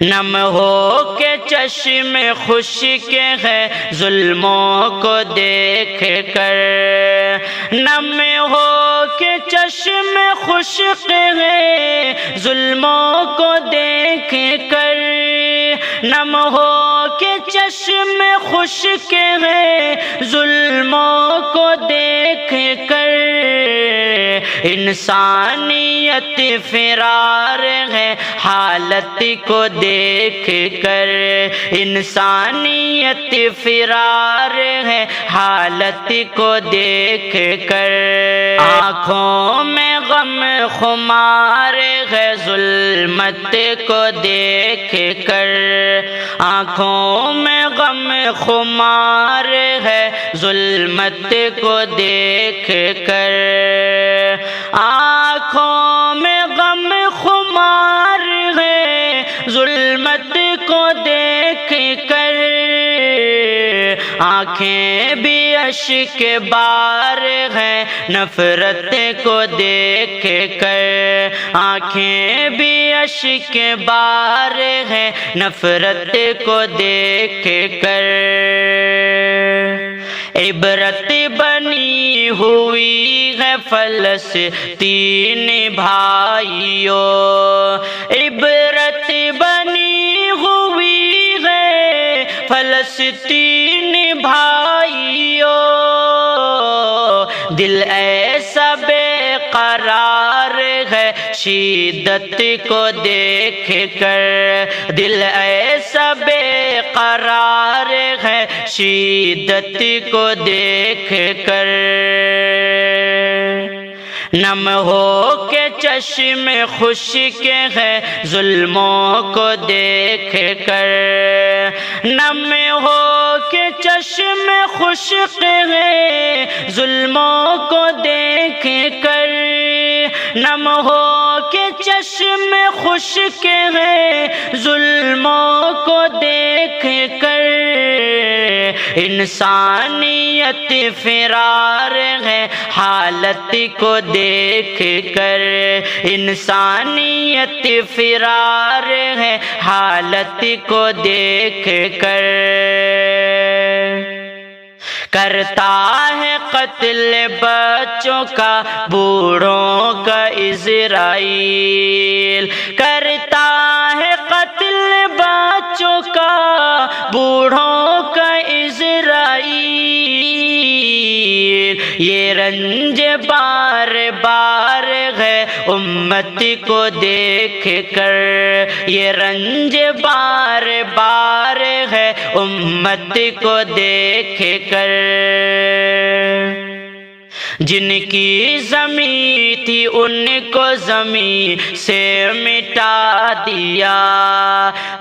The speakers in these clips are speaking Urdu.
نم ہو کے چشم خشک ہے ظلموں کو دیکھ کر، نم ہو کے چشم خشک ہے ظلموں کو دیکھ کر، نم ہو کے چشم خشک ہے ظلموں کو دیکھ کر، انسانیت فرار ہے حالت کو دیکھ کر، انسانیت فرار ہے حالت کو دیکھ کر، آنکھوں میں غم خمار ہے ظلمت کو دیکھ کر، آنکھوں میں غم خمار ہے ظلمت کو دیکھ کر، آنکھوں میں غم خمار ہے ظلمت کو دیکھ کر، آنکھیں بھی اشک بار ہیں نفرت کو دیکھ کر، آنکھیں بھی اشک بار ہیں نفرت کو دیکھ کر، عبرت بنی ہوئی ہے فلسطین بھائیو، عبرت بنی ہوئی ہے فلسطین بھائیو، دل ایسا بے قرار ہے شدت کو دیکھ کر، دل ایسا بے قرار ہے شدت کو دیکھ کر، نم ہو کے چشم خشک ہے ظلموں کو دیکھ کر، نم ہو کے چشم خشک ہے ظلموں کو دیکھ کر، نم ہو کے چشم خشک ہے ظلموں کو دیکھ کر، انسانیت فرار ہے حالت کو دیکھ کر، انسانیت فرار ہے حالت کو دیکھ کر، کرتا ہے قتل بچوں کا بوڑھوں کا اسرائیل، کرتا ہے قتل بچوں کا بوڑھوں کا اسرائیل، یہ رنج بار بار ہے امت کو دیکھ کر، یہ رنج بار بار ہے امت کو دیکھ کر، جن کی زمین تھی ان کو زمین سے مٹا دیا،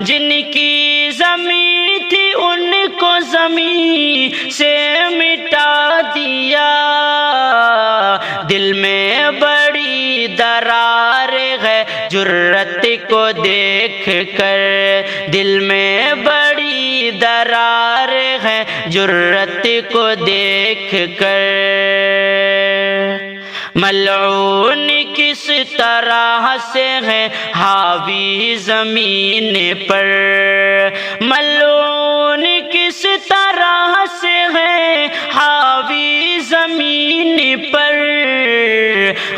جن کی زمین تھی ان کو زمین سے مٹا دیا، دل میں بڑی درار ہے جرت کو دیکھ کر، دل میں بڑی درار ہے جرت کو دیکھ کر، ملعون کس طرح سے ہے حاوی زمین پر، ملعون کس طرح سے ہے حاوی زمین پر،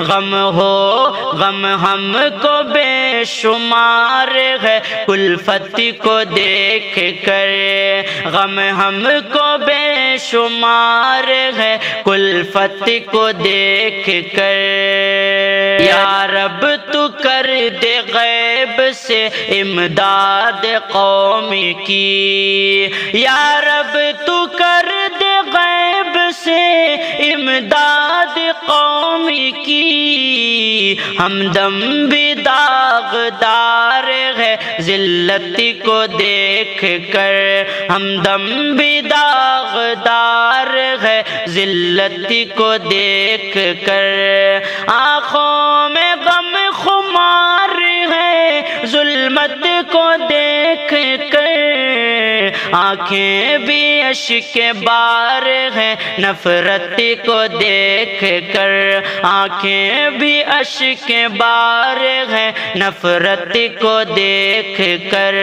غم ہو غم ہم کو بے شمار ہے الفت کو دیکھ کر، غم ہم کو بے شمار ہے الفت کو دیکھ کر، یا رب تو کر دے غیب سے امداد قوم کی، یا رب تو کر دے غیب سے امداد قوم کی، ہمدم بھی داغدار ہے ذلت کو دیکھ کر، ہمدم بھی داغدار ہے ذلت کو دیکھ کر، آنکھوں میں غم خمار ہے ظلمت کو دیکھ کر، آنکھیں بھی اشک بار ہیں نفرت کو دیکھ کر، آنکھیں بھی اشک بار ہیں نفرت کو دیکھ کر۔